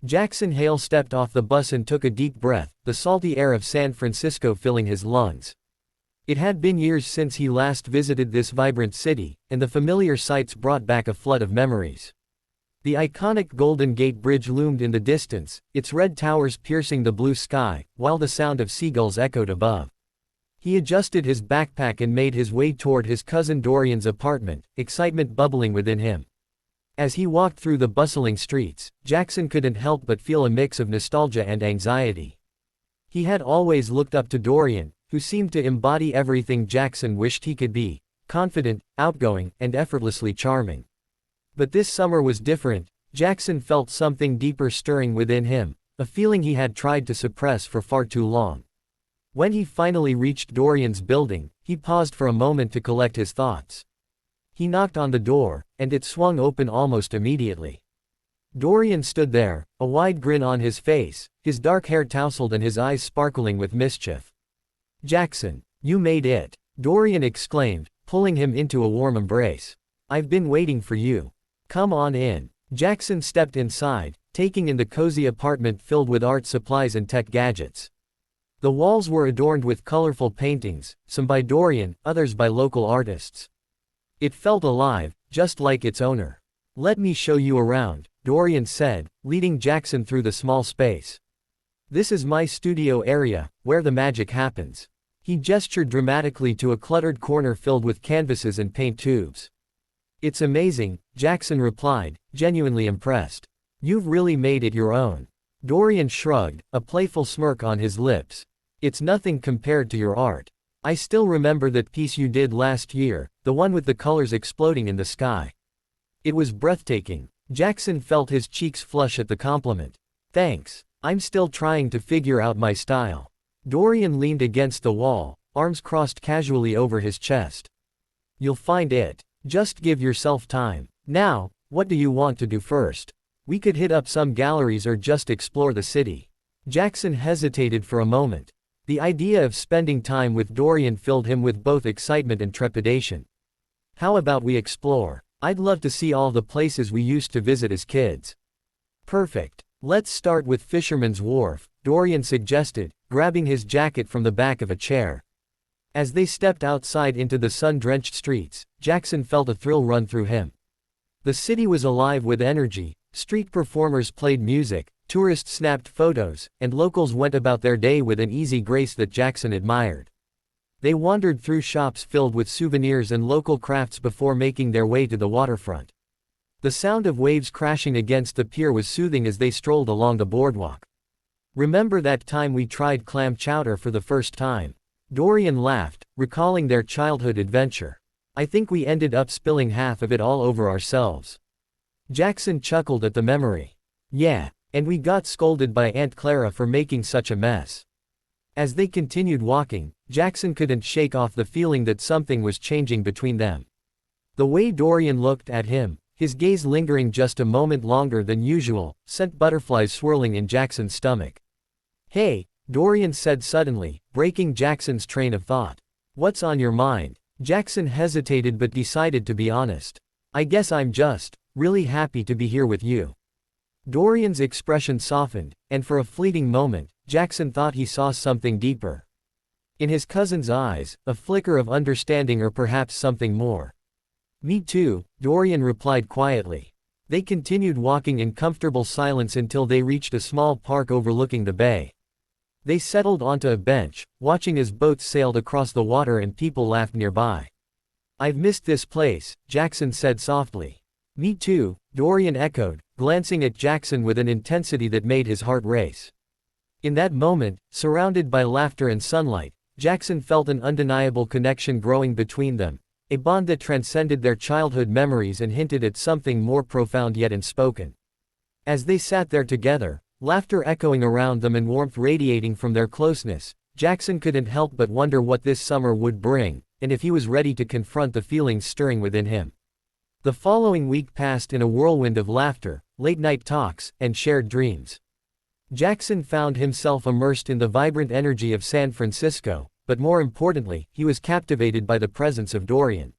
Jackson Hale stepped off the bus and took a deep breath, the salty air of San Francisco filling his lungs. It had been years since he last visited this vibrant city, and the familiar sights brought back a flood of memories. The iconic Golden Gate Bridge loomed in the distance, its red towers piercing the blue sky, while the sound of seagulls echoed above. He adjusted his backpack and made his way toward his cousin Dorian's apartment, excitement bubbling within him. As he walked through the bustling streets, Jackson couldn't help but feel a mix of nostalgia and anxiety. He had always looked up to Dorian, who seemed to embody everything Jackson wished he could be: confident, outgoing, and effortlessly charming. But this summer was different. Jackson felt something deeper stirring within him, a feeling he had tried to suppress for far too long. When he finally reached Dorian's building, he paused for a moment to collect his thoughts. He knocked on the door, and it swung open almost immediately. Dorian stood there, a wide grin on his face, his dark hair tousled and his eyes sparkling with mischief. "Jackson, you made it," Dorian exclaimed, pulling him into a warm embrace. "I've been waiting for you. Come on in." Jackson stepped inside, taking in the cozy apartment filled with art supplies and tech gadgets. The walls were adorned with colorful paintings, some by Dorian, others by local artists. It felt alive, just like its owner. "Let me show you around," Dorian said, leading Jackson through the small space. "This is my studio area, where the magic happens." He gestured dramatically to a cluttered corner filled with canvases and paint tubes. "It's amazing," Jackson replied, genuinely impressed. "You've really made it your own." Dorian shrugged, a playful smirk on his lips. "It's nothing compared to your art. I still remember that piece you did last year, the one with the colors exploding in the sky. It was breathtaking." Jackson felt his cheeks flush at the compliment. "Thanks. I'm still trying to figure out my style." Dorian leaned against the wall, arms crossed casually over his chest. "You'll find it. Just give yourself time. Now, what do you want to do first? We could hit up some galleries or just explore the city." Jackson hesitated for a moment. The idea of spending time with Dorian filled him with both excitement and trepidation. "How about we explore? I'd love to see all the places we used to visit as kids." "Perfect. Let's start with Fisherman's Wharf," Dorian suggested, grabbing his jacket from the back of a chair. As they stepped outside into the sun-drenched streets, Jackson felt a thrill run through him. The city was alive with energy. Street performers played music, tourists snapped photos, and locals went about their day with an easy grace that Jackson admired. They wandered through shops filled with souvenirs and local crafts before making their way to the waterfront. The sound of waves crashing against the pier was soothing as they strolled along the boardwalk. "Remember that time we tried clam chowder for the first time?" Dorian laughed, recalling their childhood adventure. "I think we ended up spilling half of it all over ourselves." Jackson chuckled at the memory. "Yeah, and we got scolded by Aunt Clara for making such a mess." As they continued walking, Jackson couldn't shake off the feeling that something was changing between them. The way Dorian looked at him, his gaze lingering just a moment longer than usual, sent butterflies swirling in Jackson's stomach. "Hey," Dorian said suddenly, breaking Jackson's train of thought. "What's on your mind?" Jackson hesitated but decided to be honest. "I guess I'm just really happy to be here with you." Dorian's expression softened, and for a fleeting moment, Jackson thought he saw something deeper. In his cousin's eyes, a flicker of understanding or perhaps something more. "Me too," Dorian replied quietly. They continued walking in comfortable silence until they reached a small park overlooking the bay. They settled onto a bench, watching as boats sailed across the water and people laughed nearby. "I've missed this place," Jackson said softly. "Me too," Dorian echoed, glancing at Jackson with an intensity that made his heart race. In that moment, surrounded by laughter and sunlight, Jackson felt an undeniable connection growing between them, a bond that transcended their childhood memories and hinted at something more profound yet unspoken. As they sat there together, laughter echoing around them and warmth radiating from their closeness, Jackson couldn't help but wonder what this summer would bring, and if he was ready to confront the feelings stirring within him. The following week passed in a whirlwind of laughter, late-night talks, and shared dreams. Jackson found himself immersed in the vibrant energy of San Francisco, but more importantly, he was captivated by the presence of Dorian.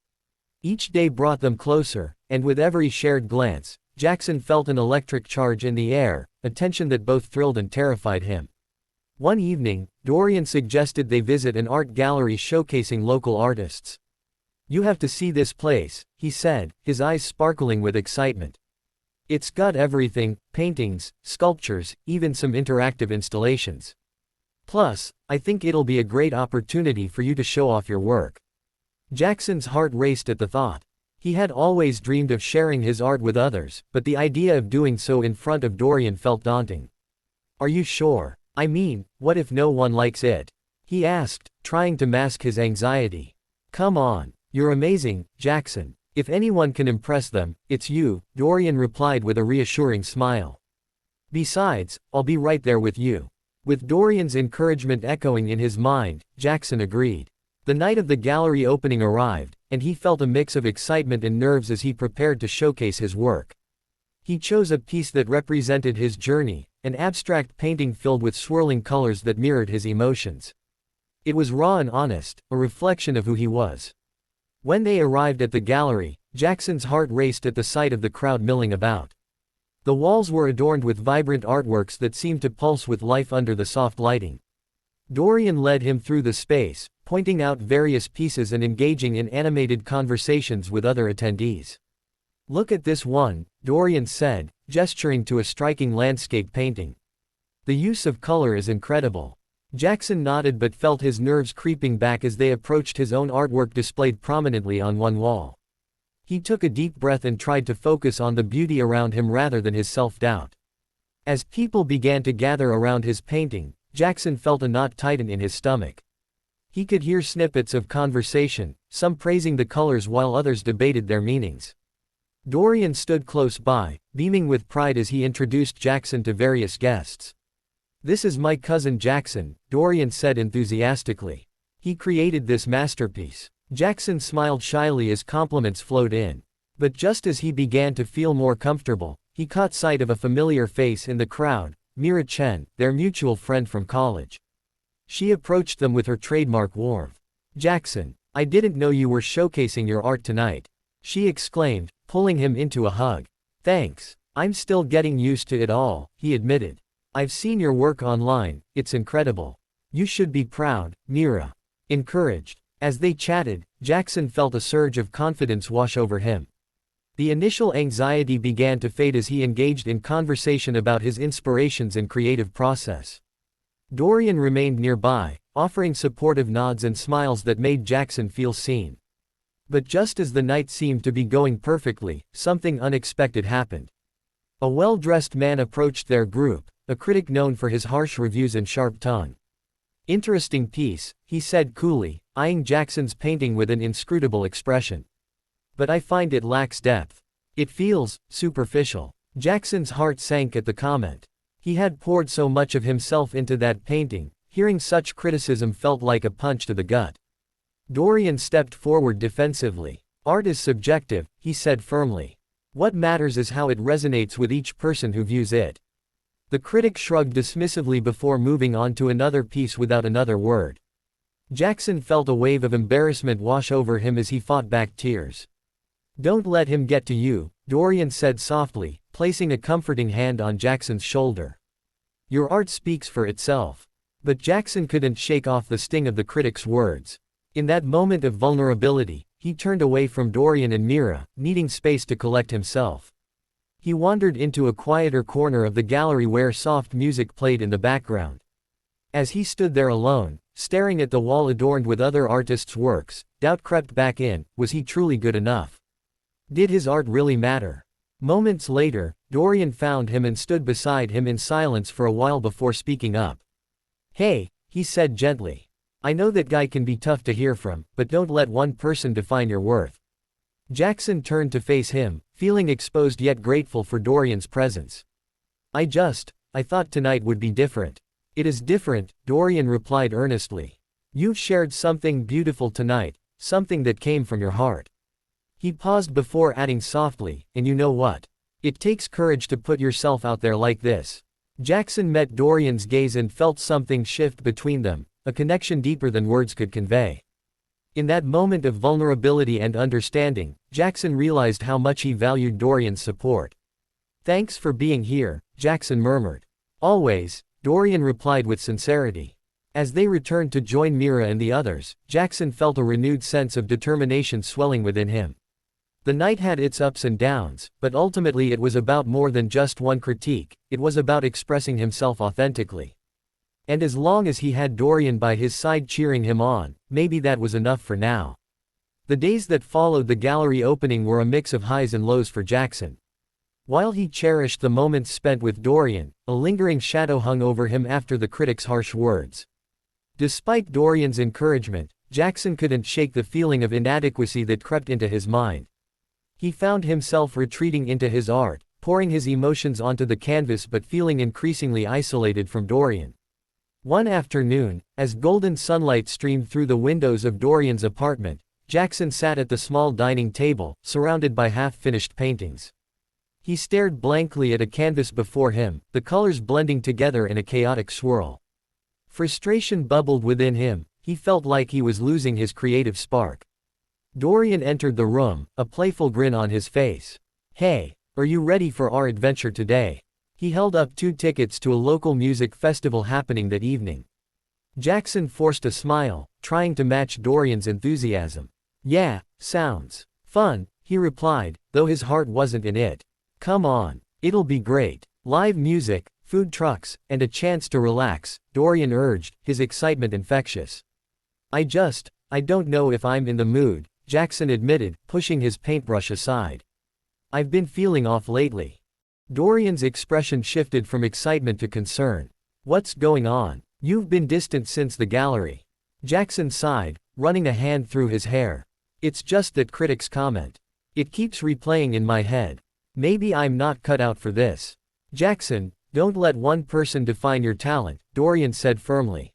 Each day brought them closer, and with every shared glance, Jackson felt an electric charge in the air, a tension that both thrilled and terrified him. One evening, Dorian suggested they visit an art gallery showcasing local artists. "You have to see this place," he said, his eyes sparkling with excitement. "It's got everything: paintings, sculptures, even some interactive installations. Plus, I think it'll be a great opportunity for you to show off your work." Jackson's heart raced at the thought. He had always dreamed of sharing his art with others, but the idea of doing so in front of Dorian felt daunting. "Are you sure? I mean, what if no one likes it?" he asked, trying to mask his anxiety. "Come on. You're amazing, Jackson. If anyone can impress them, it's you," Dorian replied with a reassuring smile. "Besides, I'll be right there with you." With Dorian's encouragement echoing in his mind, Jackson agreed. The night of the gallery opening arrived, and he felt a mix of excitement and nerves as he prepared to showcase his work. He chose a piece that represented his journey, an abstract painting filled with swirling colors that mirrored his emotions. It was raw and honest, a reflection of who he was. When they arrived at the gallery, Jackson's heart raced at the sight of the crowd milling about. The walls were adorned with vibrant artworks that seemed to pulse with life under the soft lighting. Dorian led him through the space, pointing out various pieces and engaging in animated conversations with other attendees. "Look at this one," Dorian said, gesturing to a striking landscape painting. "The use of color is incredible." Jackson nodded but felt his nerves creeping back as they approached his own artwork displayed prominently on one wall. He took a deep breath and tried to focus on the beauty around him rather than his self-doubt. As people began to gather around his painting, Jackson felt a knot tighten in his stomach. He could hear snippets of conversation, some praising the colors while others debated their meanings. Dorian stood close by, beaming with pride as he introduced Jackson to various guests. "This is my cousin Jackson," Dorian said enthusiastically. "He created this masterpiece." Jackson smiled shyly as compliments flowed in. But just as he began to feel more comfortable, he caught sight of a familiar face in the crowd, Mira Chen, their mutual friend from college. She approached them with her trademark warmth. "Jackson, I didn't know you were showcasing your art tonight," she exclaimed, pulling him into a hug. "Thanks. I'm still getting used to it all," he admitted. "I've seen your work online, it's incredible. You should be proud," Mira encouraged. As they chatted, Jackson felt a surge of confidence wash over him. The initial anxiety began to fade as he engaged in conversation about his inspirations and creative process. Dorian remained nearby, offering supportive nods and smiles that made Jackson feel seen. But just as the night seemed to be going perfectly, something unexpected happened. A well-dressed man approached their group, a critic known for his harsh reviews and sharp tongue. "Interesting piece," he said coolly, eyeing Jackson's painting with an inscrutable expression. "But I find it lacks depth. It feels superficial." Jackson's heart sank at the comment. He had poured so much of himself into that painting, hearing such criticism felt like a punch to the gut. Dorian stepped forward defensively. "Art is subjective," he said firmly. "What matters is how it resonates with each person who views it." The critic shrugged dismissively before moving on to another piece without another word. Jackson felt a wave of embarrassment wash over him as he fought back tears. "Don't let him get to you," Dorian said softly, placing a comforting hand on Jackson's shoulder. "Your art speaks for itself." But Jackson couldn't shake off the sting of the critic's words. In that moment of vulnerability, he turned away from Dorian and Mira, needing space to collect himself. He wandered into a quieter corner of the gallery where soft music played in the background. As he stood there alone, staring at the wall adorned with other artists' works, doubt crept back in: was he truly good enough? Did his art really matter? Moments later, Dorian found him and stood beside him in silence for a while before speaking up. "Hey," he said gently. "I know that guy can be tough to hear from, but don't let one person define your worth." Jackson turned to face him, feeling exposed yet grateful for Dorian's presence. I thought tonight would be different." "It is different," Dorian replied earnestly. "You've shared something beautiful tonight, something that came from your heart." He paused before adding softly, "And you know what? It takes courage to put yourself out there like this." Jackson met Dorian's gaze and felt something shift between them, a connection deeper than words could convey. In that moment of vulnerability and understanding, Jackson realized how much he valued Dorian's support. Thanks for being here, Jackson murmured. Always, Dorian replied with sincerity. As they returned to join Mira and the others, Jackson felt a renewed sense of determination swelling within him. The night had its ups and downs, but ultimately it was about more than just one critique, it was about expressing himself authentically. And as long as he had Dorian by his side cheering him on, maybe that was enough for now. The days that followed the gallery opening were a mix of highs and lows for Jackson. While he cherished the moments spent with Dorian, a lingering shadow hung over him after the critics' harsh words. Despite Dorian's encouragement, Jackson couldn't shake the feeling of inadequacy that crept into his mind. He found himself retreating into his art, pouring his emotions onto the canvas but feeling increasingly isolated from Dorian. One afternoon, as golden sunlight streamed through the windows of Dorian's apartment, Jackson sat at the small dining table, surrounded by half-finished paintings. He stared blankly at a canvas before him, the colors blending together in a chaotic swirl. Frustration bubbled within him, he felt like he was losing his creative spark. Dorian entered the room, a playful grin on his face. "Hey, are you ready for our adventure today?" He held up 2 tickets to a local music festival happening that evening. Jackson forced a smile, trying to match Dorian's enthusiasm. "Yeah, sounds fun," he replied, though his heart wasn't in it. "Come on, it'll be great. Live music, food trucks, and a chance to relax," Dorian urged, his excitement infectious. I don't know if I'm in the mood," Jackson admitted, pushing his paintbrush aside. "I've been feeling off lately." Dorian's expression shifted from excitement to concern. "What's going on? You've been distant since the gallery." Jackson sighed, running a hand through his hair. "It's just that critics' comment. It keeps replaying in my head. Maybe I'm not cut out for this." "Jackson, don't let one person define your talent," Dorian said firmly.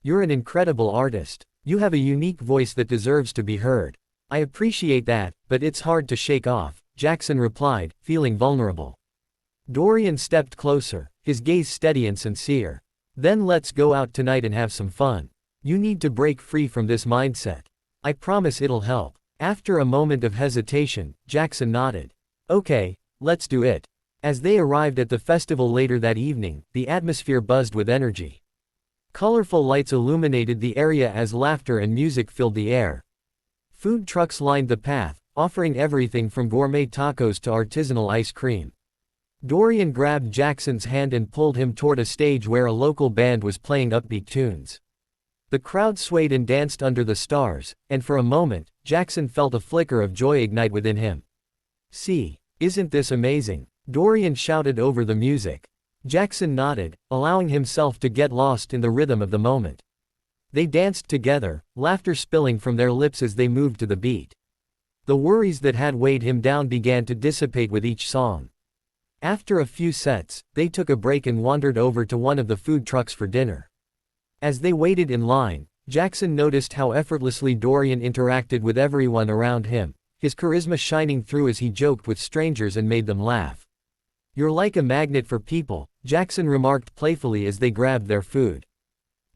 "You're an incredible artist. You have a unique voice that deserves to be heard." "I appreciate that, but it's hard to shake off," Jackson replied, feeling vulnerable. Dorian stepped closer, his gaze steady and sincere. "Then let's go out tonight and have some fun. You need to break free from this mindset. I promise it'll help." After a moment of hesitation, Jackson nodded. "Okay, let's do it." As they arrived at the festival later that evening, the atmosphere buzzed with energy. Colorful lights illuminated the area as laughter and music filled the air. Food trucks lined the path, offering everything from gourmet tacos to artisanal ice cream. Dorian grabbed Jackson's hand and pulled him toward a stage where a local band was playing upbeat tunes. The crowd swayed and danced under the stars, and for a moment, Jackson felt a flicker of joy ignite within him. "See, isn't this amazing?" Dorian shouted over the music. Jackson nodded, allowing himself to get lost in the rhythm of the moment. They danced together, laughter spilling from their lips as they moved to the beat. The worries that had weighed him down began to dissipate with each song. After a few sets, they took a break and wandered over to one of the food trucks for dinner. As they waited in line, Jackson noticed how effortlessly Dorian interacted with everyone around him, his charisma shining through as he joked with strangers and made them laugh. "You're like a magnet for people," Jackson remarked playfully as they grabbed their food.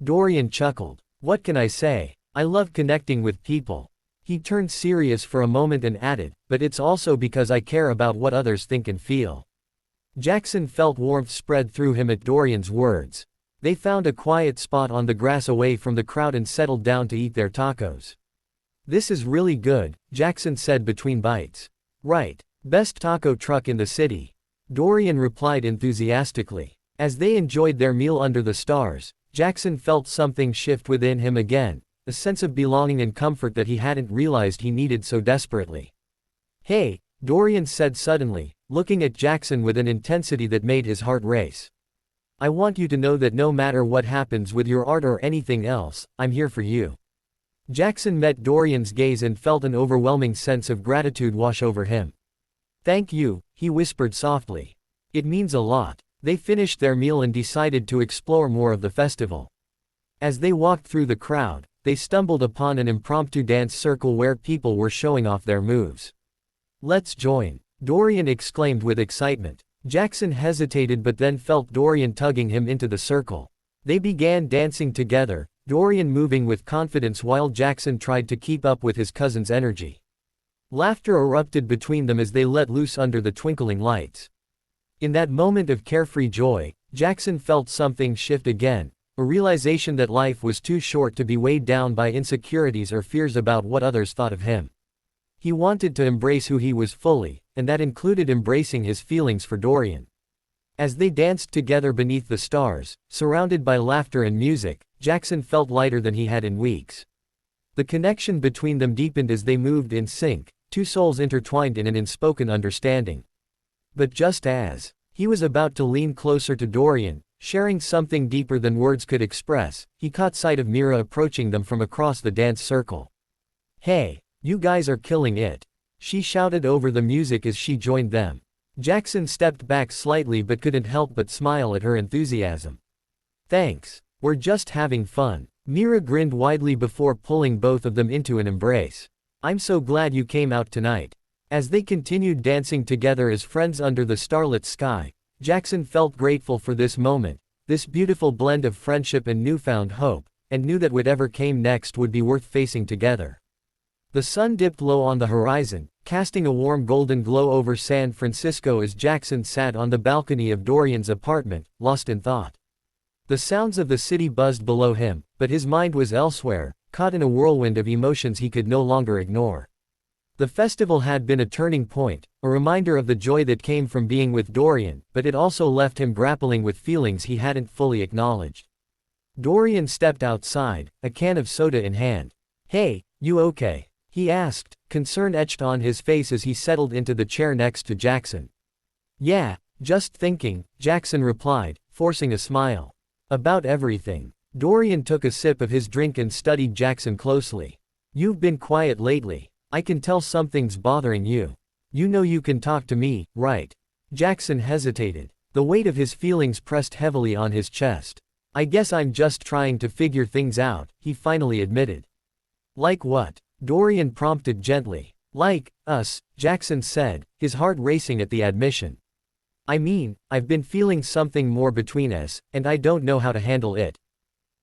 Dorian chuckled. "What can I say? I love connecting with people." He turned serious for a moment and added, "But it's also because I care about what others think and feel." Jackson felt warmth spread through him at Dorian's words. They found a quiet spot on the grass away from the crowd and settled down to eat their tacos. "This is really good," Jackson said between bites. "Right. Best taco truck in the city," Dorian replied enthusiastically. As they enjoyed their meal under the stars, Jackson felt something shift within him again, a sense of belonging and comfort that he hadn't realized he needed so desperately. "Hey," Dorian said suddenly, looking at Jackson with an intensity that made his heart race. "I want you to know that no matter what happens with your art or anything else, I'm here for you." Jackson met Dorian's gaze and felt an overwhelming sense of gratitude wash over him. "Thank you," he whispered softly. "It means a lot." They finished their meal and decided to explore more of the festival. As they walked through the crowd, they stumbled upon an impromptu dance circle where people were showing off their moves. "Let's join," Dorian exclaimed with excitement. Jackson hesitated but then felt Dorian tugging him into the circle. They began dancing together, Dorian moving with confidence while Jackson tried to keep up with his cousin's energy. Laughter erupted between them as they let loose under the twinkling lights. In that moment of carefree joy, Jackson felt something shift again, a realization that life was too short to be weighed down by insecurities or fears about what others thought of him. He wanted to embrace who he was fully, and that included embracing his feelings for Dorian. As they danced together beneath the stars, surrounded by laughter and music, Jackson felt lighter than he had in weeks. The connection between them deepened as they moved in sync, two souls intertwined in an unspoken understanding. But just as he was about to lean closer to Dorian, sharing something deeper than words could express, he caught sight of Mira approaching them from across the dance circle. "Hey, you guys are killing it," she shouted over the music as she joined them. Jackson stepped back slightly but couldn't help but smile at her enthusiasm. "Thanks, we're just having fun." Mira grinned widely before pulling both of them into an embrace. "I'm so glad you came out tonight." As they continued dancing together as friends under the starlit sky, Jackson felt grateful for this moment, this beautiful blend of friendship and newfound hope, and knew that whatever came next would be worth facing together. The sun dipped low on the horizon, casting a warm golden glow over San Francisco as Jackson sat on the balcony of Dorian's apartment, lost in thought. The sounds of the city buzzed below him, but his mind was elsewhere, caught in a whirlwind of emotions he could no longer ignore. The festival had been a turning point, a reminder of the joy that came from being with Dorian, but it also left him grappling with feelings he hadn't fully acknowledged. Dorian stepped outside, a can of soda in hand. "Hey, you okay?" he asked, concern etched on his face as he settled into the chair next to Jackson. "Yeah, just thinking," Jackson replied, forcing a smile. "About everything." Dorian took a sip of his drink and studied Jackson closely. "You've been quiet lately. I can tell something's bothering you. You know you can talk to me, right?" Jackson hesitated. The weight of his feelings pressed heavily on his chest. "I guess I'm just trying to figure things out," he finally admitted. "Like what?" Dorian prompted gently. "Like us," Jackson said, his heart racing at the admission. "I mean, I've been feeling something more between us, and I don't know how to handle it."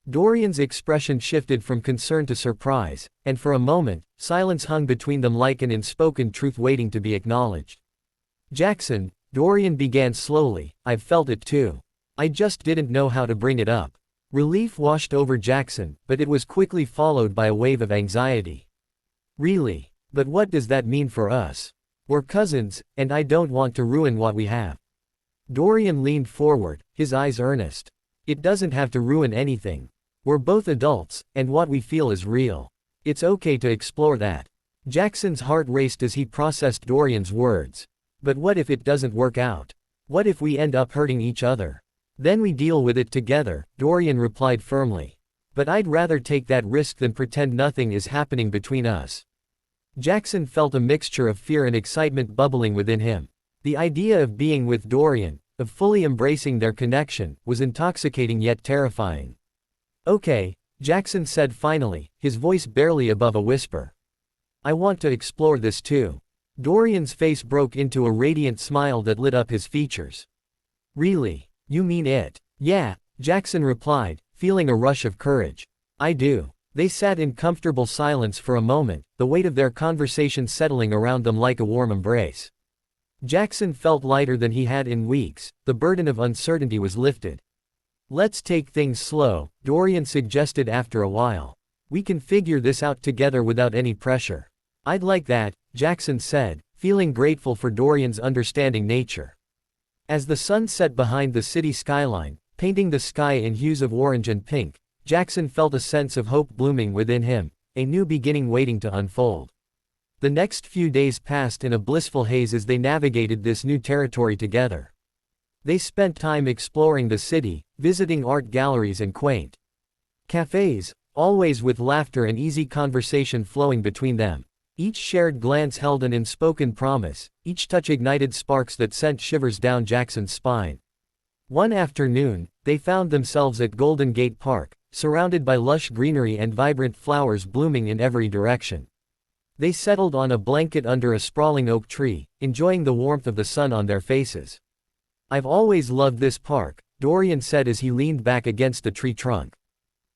Dorian's expression shifted from concern to surprise, and for a moment, silence hung between them like an unspoken truth waiting to be acknowledged. "Jackson," Dorian began slowly, "I've felt it too. I just didn't know how to bring it up." Relief washed over Jackson, but it was quickly followed by a wave of anxiety. "Really? But what does that mean for us? We're cousins, and I don't want to ruin what we have." Dorian leaned forward, his eyes earnest. "It doesn't have to ruin anything. We're both adults, and what we feel is real. It's okay to explore that." Jackson's heart raced as he processed Dorian's words. "But what if it doesn't work out? What if we end up hurting each other? Then we deal with it together," Dorian replied firmly. "But I'd rather take that risk than pretend nothing is happening between us." Jackson felt a mixture of fear and excitement bubbling within him. The idea of being with Dorian, of fully embracing their connection, was intoxicating yet terrifying. "Okay," Jackson said finally, his voice barely above a whisper. "I want to explore this too." Dorian's face broke into a radiant smile that lit up his features. "Really? You mean it?" "Yeah," Jackson replied, feeling a rush of courage. "I do." They sat in comfortable silence for a moment, the weight of their conversation settling around them like a warm embrace. Jackson felt lighter than he had in weeks, the burden of uncertainty was lifted. "Let's take things slow," Dorian suggested after a while. "We can figure this out together without any pressure." "I'd like that," Jackson said, feeling grateful for Dorian's understanding nature. As the sun set behind the city skyline, painting the sky in hues of orange and pink, Jackson felt a sense of hope blooming within him, a new beginning waiting to unfold. The next few days passed in a blissful haze as they navigated this new territory together. They spent time exploring the city, visiting art galleries and quaint cafes, always with laughter and easy conversation flowing between them. Each shared glance held an unspoken promise, each touch ignited sparks that sent shivers down Jackson's spine. One afternoon, they found themselves at Golden Gate Park, surrounded by lush greenery and vibrant flowers blooming in every direction. They settled on a blanket under a sprawling oak tree, enjoying the warmth of the sun on their faces. "I've always loved this park," Dorian said as he leaned back against the tree trunk.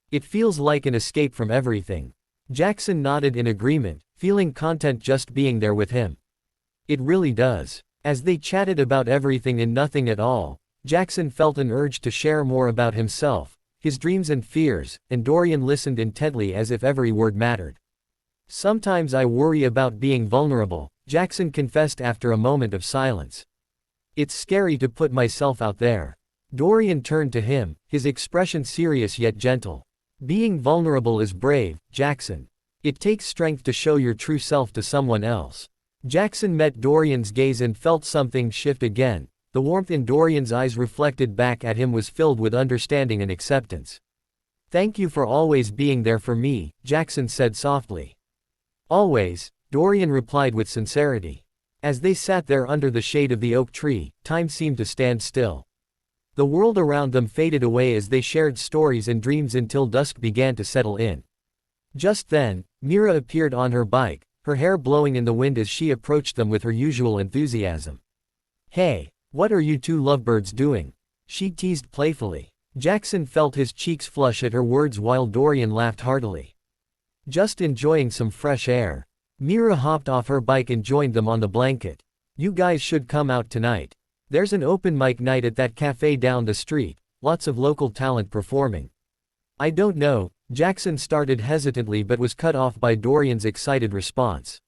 "It feels like an escape from everything." Jackson nodded in agreement, feeling content just being there with him. "It really does." As they chatted about everything and nothing at all, Jackson felt an urge to share more about himself, his dreams and fears, and Dorian listened intently as if every word mattered. Sometimes I worry about being vulnerable, Jackson confessed after a moment of silence. It's scary to put myself out there. Dorian turned to him, his expression serious yet gentle. Being vulnerable is brave, Jackson. It takes strength to show your true self to someone else. Jackson met Dorian's gaze and felt something shift again. The warmth in Dorian's eyes reflected back at him was filled with understanding and acceptance. Thank you for always being there for me, Jackson said softly. Always, Dorian replied with sincerity. As they sat there under the shade of the oak tree, time seemed to stand still. The world around them faded away as they shared stories and dreams until dusk began to settle in. Just then, Mira appeared on her bike, her hair blowing in the wind as she approached them with her usual enthusiasm. Hey, what are you two lovebirds doing? She teased playfully. Jackson felt his cheeks flush at her words while Dorian laughed heartily. Just enjoying some fresh air. Mira hopped off her bike and joined them on the blanket. You guys should come out tonight. There's an open mic night at that cafe down the street, lots of local talent performing. I don't know, Jackson started hesitantly but was cut off by Dorian's excited response.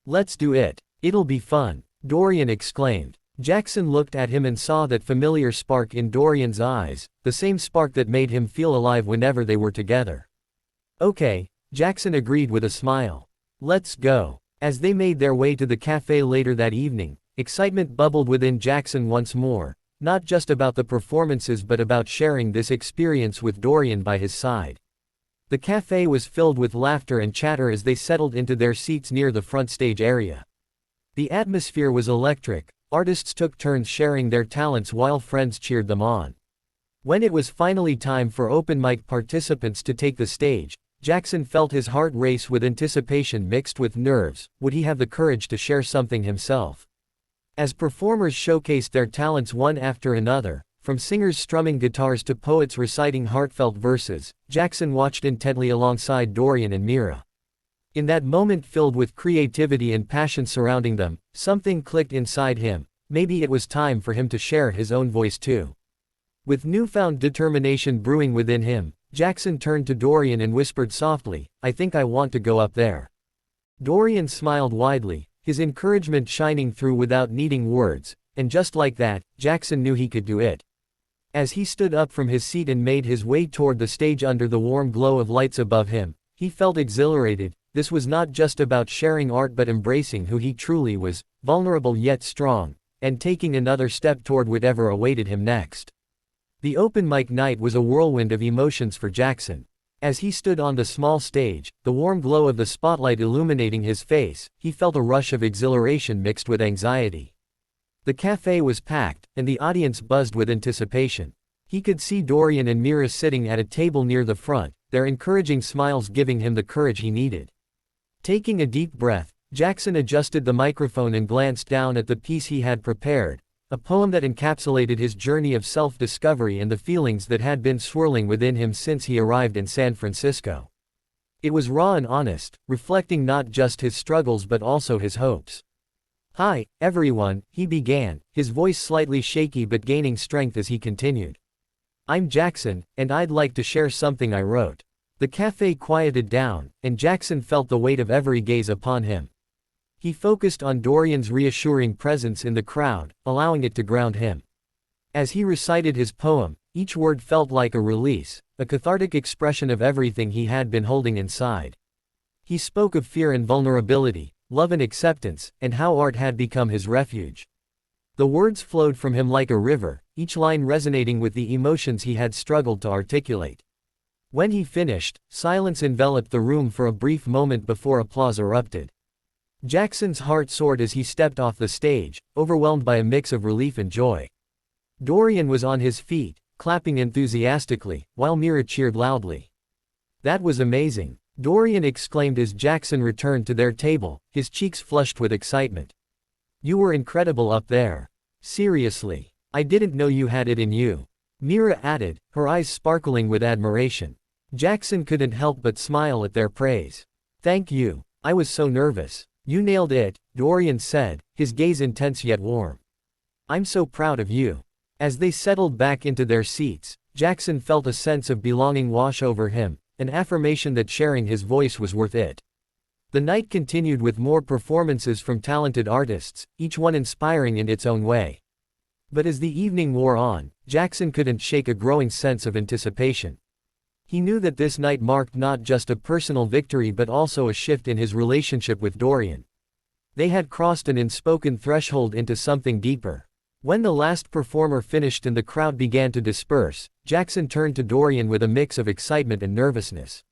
Let's do it. It'll be fun, Dorian exclaimed. Jackson looked at him and saw that familiar spark in Dorian's eyes, the same spark that made him feel alive whenever they were together. Okay, Jackson agreed with a smile. Let's go. As they made their way to the cafe later that evening, excitement bubbled within Jackson once more, not just about the performances but about sharing this experience with Dorian by his side. The cafe was filled with laughter and chatter as they settled into their seats near the front stage area. The atmosphere was electric, artists took turns sharing their talents while friends cheered them on. When it was finally time for open mic participants to take the stage, Jackson felt his heart race with anticipation mixed with nerves. Would he have the courage to share something himself? As performers showcased their talents one after another, from singers strumming guitars to poets reciting heartfelt verses, Jackson watched intently alongside Dorian and Mira. In that moment filled with creativity and passion surrounding them, something clicked inside him. Maybe it was time for him to share his own voice too. With newfound determination brewing within him, Jackson turned to Dorian and whispered softly, I think I want to go up there. Dorian smiled widely, his encouragement shining through without needing words, and just like that, Jackson knew he could do it. As he stood up from his seat and made his way toward the stage under the warm glow of lights above him, he felt exhilarated. This was not just about sharing art but embracing who he truly was, vulnerable yet strong, and taking another step toward whatever awaited him next. The open mic night was a whirlwind of emotions for Jackson. As he stood on the small stage, the warm glow of the spotlight illuminating his face, he felt a rush of exhilaration mixed with anxiety. The cafe was packed, and the audience buzzed with anticipation. He could see Dorian and Mira sitting at a table near the front, their encouraging smiles giving him the courage he needed. Taking a deep breath, Jackson adjusted the microphone and glanced down at the piece he had prepared, a poem that encapsulated his journey of self-discovery and the feelings that had been swirling within him since he arrived in San Francisco. It was raw and honest, reflecting not just his struggles but also his hopes. Hi, everyone, he began, his voice slightly shaky but gaining strength as he continued. I'm Jackson, and I'd like to share something I wrote. The cafe quieted down, and Jackson felt the weight of every gaze upon him. He focused on Dorian's reassuring presence in the crowd, allowing it to ground him. As he recited his poem, each word felt like a release, a cathartic expression of everything he had been holding inside. He spoke of fear and vulnerability, love and acceptance, and how art had become his refuge. The words flowed from him like a river, each line resonating with the emotions he had struggled to articulate. When he finished, silence enveloped the room for a brief moment before applause erupted. Jackson's heart soared as he stepped off the stage, overwhelmed by a mix of relief and joy. Dorian was on his feet, clapping enthusiastically, while Mira cheered loudly. That was amazing, Dorian exclaimed as Jackson returned to their table, his cheeks flushed with excitement. You were incredible up there. Seriously, I didn't know you had it in you. Mira added, her eyes sparkling with admiration. Jackson couldn't help but smile at their praise. Thank you. I was so nervous. You nailed it, Dorian said, his gaze intense yet warm. I'm so proud of you. As they settled back into their seats, Jackson felt a sense of belonging wash over him, an affirmation that sharing his voice was worth it. The night continued with more performances from talented artists, each one inspiring in its own way. But as the evening wore on, Jackson couldn't shake a growing sense of anticipation. He knew that this night marked not just a personal victory but also a shift in his relationship with Dorian. They had crossed an unspoken threshold into something deeper. When the last performer finished and the crowd began to disperse, Jackson turned to Dorian with a mix of excitement and nervousness.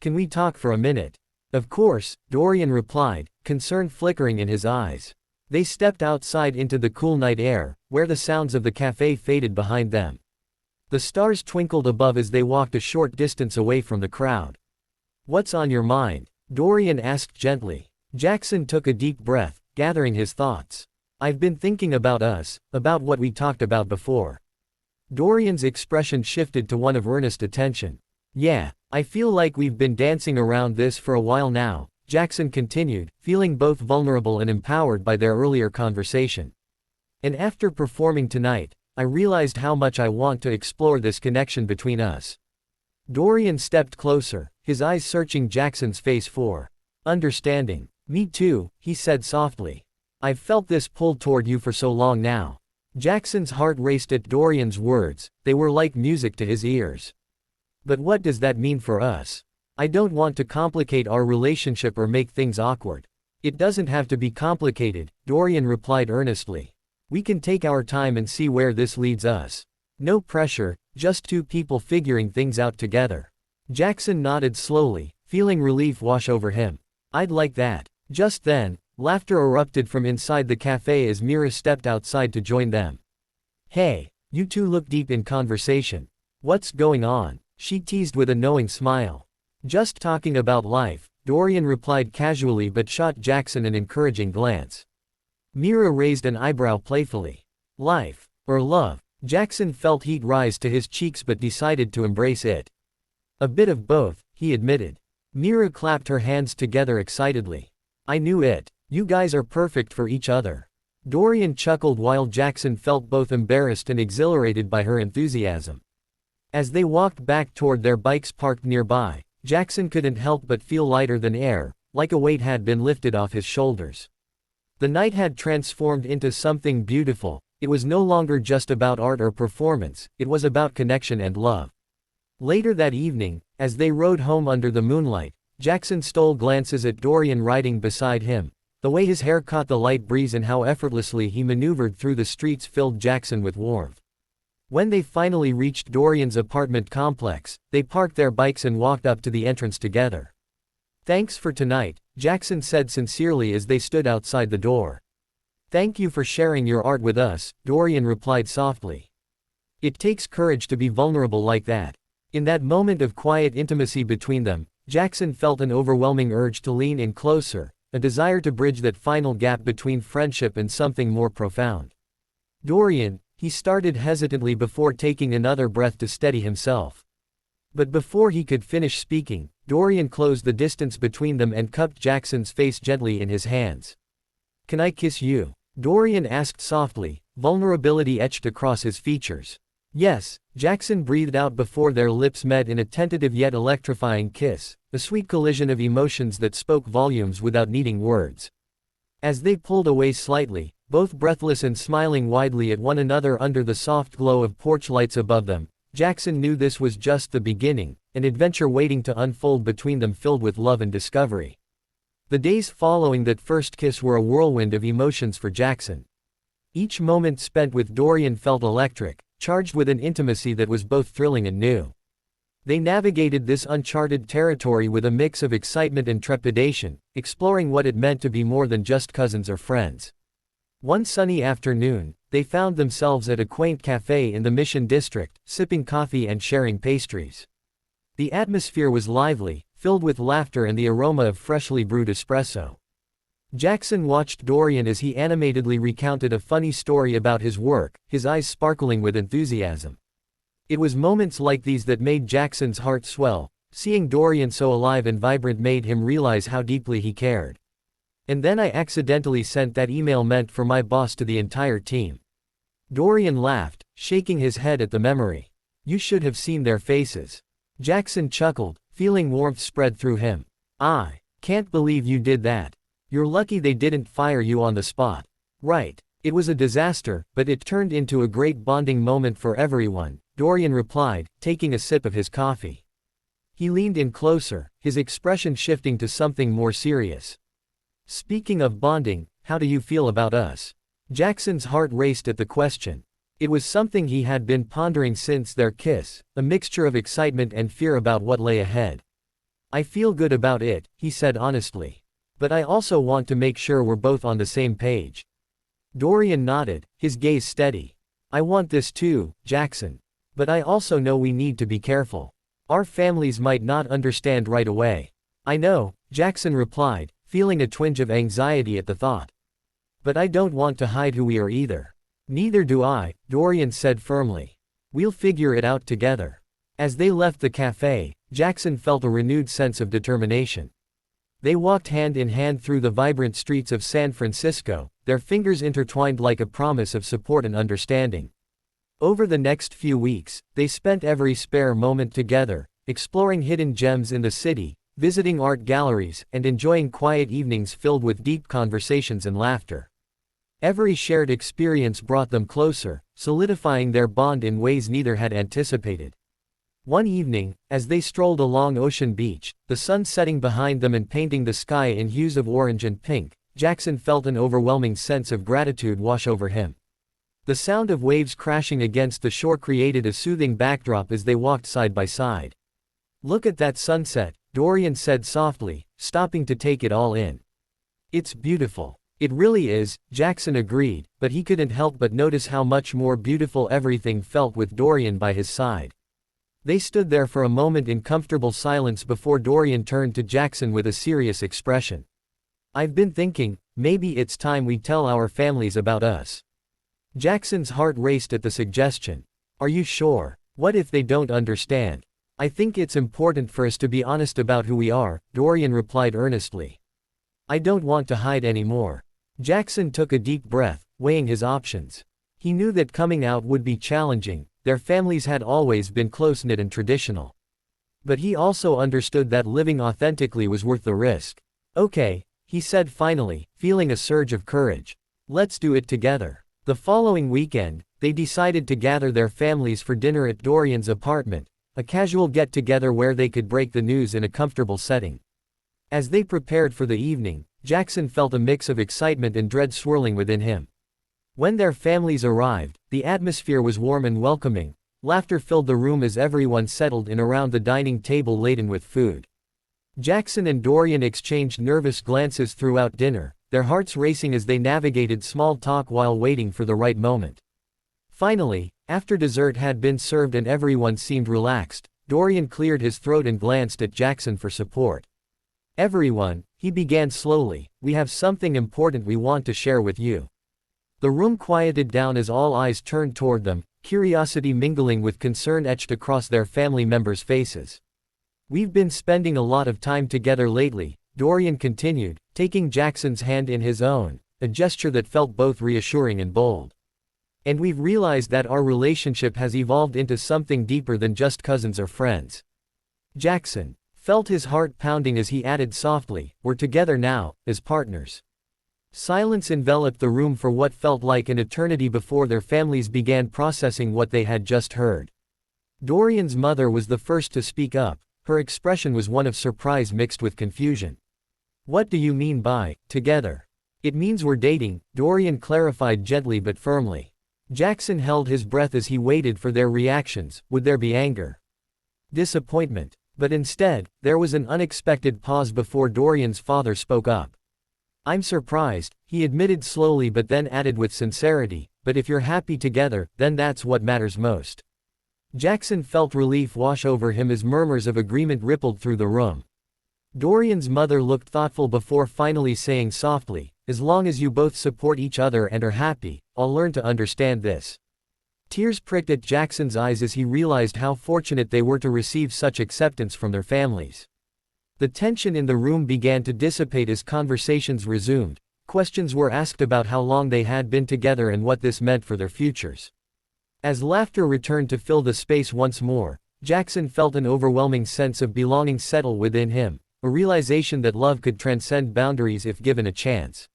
Can we talk for a minute? Of course, Dorian replied, concern flickering in his eyes. They stepped outside into the cool night air, where the sounds of the cafe faded behind them. The stars twinkled above as they walked a short distance away from the crowd. What's on your mind? Dorian asked gently. Jackson took a deep breath, gathering his thoughts. I've been thinking about us, about what we talked about before. Dorian's expression shifted to one of earnest attention. Yeah, I feel like we've been dancing around this for a while now, Jackson continued, feeling both vulnerable and empowered by their earlier conversation. And after performing tonight, I realized how much I want to explore this connection between us. Dorian stepped closer, his eyes searching Jackson's face for understanding. Me too, he said softly. I've felt this pull toward you for so long now. Jackson's heart raced at Dorian's words, they were like music to his ears. But what does that mean for us? I don't want to complicate our relationship or make things awkward. It doesn't have to be complicated, Dorian replied earnestly. We can take our time and see where this leads us. No pressure, just two people figuring things out together. Jackson nodded slowly, feeling relief wash over him. I'd like that. Just then, laughter erupted from inside the cafe as Mira stepped outside to join them. Hey, you two look deep in conversation. What's going on? She teased with a knowing smile. Just talking about life, Dorian replied casually but shot Jackson an encouraging glance. Mira raised an eyebrow playfully. Life, or love? Jackson felt heat rise to his cheeks but decided to embrace it. A bit of both, he admitted. Mira clapped her hands together excitedly. I knew it. You guys are perfect for each other. Dorian chuckled while Jackson felt both embarrassed and exhilarated by her enthusiasm. As they walked back toward their bikes parked nearby, Jackson couldn't help but feel lighter than air, like a weight had been lifted off his shoulders. The night had transformed into something beautiful. It was no longer just about art or performance, it was about connection and love. Later that evening, as they rode home under the moonlight, Jackson stole glances at Dorian riding beside him. The way his hair caught the light breeze and how effortlessly he maneuvered through the streets filled Jackson with warmth. When they finally reached Dorian's apartment complex, they parked their bikes and walked up to the entrance together. Thanks for tonight, Jackson said sincerely as they stood outside the door. Thank you for sharing your art with us, Dorian replied softly. It takes courage to be vulnerable like that. In that moment of quiet intimacy between them, Jackson felt an overwhelming urge to lean in closer, a desire to bridge that final gap between friendship and something more profound. Dorian, he started hesitantly before taking another breath to steady himself. But before he could finish speaking, Dorian closed the distance between them and cupped Jackson's face gently in his hands. Can I kiss you? Dorian asked softly, vulnerability etched across his features. Yes, Jackson breathed out before their lips met in a tentative yet electrifying kiss, a sweet collision of emotions that spoke volumes without needing words. As they pulled away slightly, both breathless and smiling widely at one another under the soft glow of porch lights above them, Jackson knew this was just the beginning, an adventure waiting to unfold between them filled with love and discovery. The days following that first kiss were a whirlwind of emotions for Jackson. Each moment spent with Dorian felt electric, charged with an intimacy that was both thrilling and new. They navigated this uncharted territory with a mix of excitement and trepidation, exploring what it meant to be more than just cousins or friends. One sunny afternoon, they found themselves at a quaint cafe in the Mission District, sipping coffee and sharing pastries. The atmosphere was lively, filled with laughter and the aroma of freshly brewed espresso. Jackson watched Dorian as he animatedly recounted a funny story about his work, his eyes sparkling with enthusiasm. It was moments like these that made Jackson's heart swell. Seeing Dorian so alive and vibrant made him realize how deeply he cared. And then I accidentally sent that email meant for my boss to the entire team. Dorian laughed, shaking his head at the memory. You should have seen their faces. Jackson chuckled, feeling warmth spread through him. I can't believe you did that. You're lucky they didn't fire you on the spot. Right. It was a disaster, but it turned into a great bonding moment for everyone, Dorian replied, taking a sip of his coffee. He leaned in closer, his expression shifting to something more serious. Speaking of bonding, how do you feel about us? Jackson's heart raced at the question. It was something he had been pondering since their kiss, a mixture of excitement and fear about what lay ahead. I feel good about it, he said honestly. But I also want to make sure we're both on the same page. Dorian nodded, his gaze steady. I want this too, Jackson. But I also know we need to be careful. Our families might not understand right away. I know, Jackson replied, feeling a twinge of anxiety at the thought. But I don't want to hide who we are either. Neither do I, Dorian said firmly. We'll figure it out together. As they left the cafe, Jackson felt a renewed sense of determination. They walked hand in hand through the vibrant streets of San Francisco, their fingers intertwined like a promise of support and understanding. Over the next few weeks, they spent every spare moment together, exploring hidden gems in the city, visiting art galleries, and enjoying quiet evenings filled with deep conversations and laughter. Every shared experience brought them closer, solidifying their bond in ways neither had anticipated. One evening, as they strolled along Ocean Beach, the sun setting behind them and painting the sky in hues of orange and pink, Jackson felt an overwhelming sense of gratitude wash over him. The sound of waves crashing against the shore created a soothing backdrop as they walked side by side. Look at that sunset, Dorian said softly, stopping to take it all in. It's beautiful. It really is, Jackson agreed, but he couldn't help but notice how much more beautiful everything felt with Dorian by his side. They stood there for a moment in comfortable silence before Dorian turned to Jackson with a serious expression. I've been thinking, maybe it's time we tell our families about us. Jackson's heart raced at the suggestion. Are you sure? What if they don't understand? I think it's important for us to be honest about who we are, Dorian replied earnestly. I don't want to hide anymore. Jackson took a deep breath, weighing his options. He knew that coming out would be challenging. Their families had always been close-knit and traditional. But he also understood that living authentically was worth the risk. Okay, he said finally, feeling a surge of courage. Let's do it together. The following weekend, they decided to gather their families for dinner at Dorian's apartment, a casual get-together where they could break the news in a comfortable setting. As they prepared for the evening, Jackson felt a mix of excitement and dread swirling within him. When their families arrived, the atmosphere was warm and welcoming. Laughter filled the room as everyone settled in around the dining table laden with food. Jackson and Dorian exchanged nervous glances throughout dinner, their hearts racing as they navigated small talk while waiting for the right moment. Finally, after dessert had been served and everyone seemed relaxed, Dorian cleared his throat and glanced at Jackson for support. Everyone, he began slowly, we have something important we want to share with you. The room quieted down as all eyes turned toward them, curiosity mingling with concern etched across their family members' faces. We've been spending a lot of time together lately, Dorian continued, taking Jackson's hand in his own, a gesture that felt both reassuring and bold. And we've realized that our relationship has evolved into something deeper than just cousins or friends. Jackson felt his heart pounding as he added softly, we're together now, as partners. Silence enveloped the room for what felt like an eternity before their families began processing what they had just heard. Dorian's mother was the first to speak up, her expression was one of surprise mixed with confusion. What do you mean by, together? It means we're dating, Dorian clarified gently but firmly. Jackson held his breath as he waited for their reactions. Would there be anger? Disappointment? But instead, there was an unexpected pause before Dorian's father spoke up. I'm surprised, he admitted slowly but then added with sincerity, but if you're happy together, then that's what matters most. Jackson felt relief wash over him as murmurs of agreement rippled through the room. Dorian's mother looked thoughtful before finally saying softly, as long as you both support each other and are happy, I'll learn to understand this. Tears pricked at Jackson's eyes as he realized how fortunate they were to receive such acceptance from their families. The tension in the room began to dissipate as conversations resumed. Questions were asked about how long they had been together and what this meant for their futures. As laughter returned to fill the space once more, Jackson felt an overwhelming sense of belonging settle within him, a realization that love could transcend boundaries if given a chance.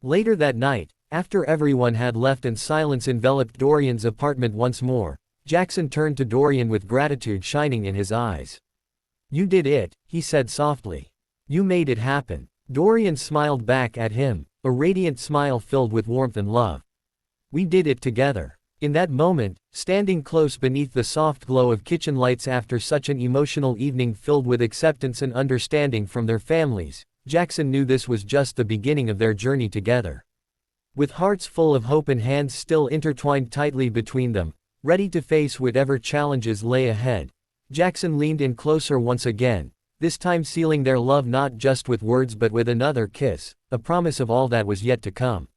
Later that night, after everyone had left and silence enveloped Dorian's apartment once more, Jackson turned to Dorian with gratitude shining in his eyes. "You did it," he said softly. "You made it happen." Dorian smiled back at him, a radiant smile filled with warmth and love. "We did it together." In that moment, standing close beneath the soft glow of kitchen lights after such an emotional evening filled with acceptance and understanding from their families, Jackson knew this was just the beginning of their journey together. With hearts full of hope and hands still intertwined tightly between them, ready to face whatever challenges lay ahead, Jackson leaned in closer once again, this time sealing their love not just with words but with another kiss, a promise of all that was yet to come.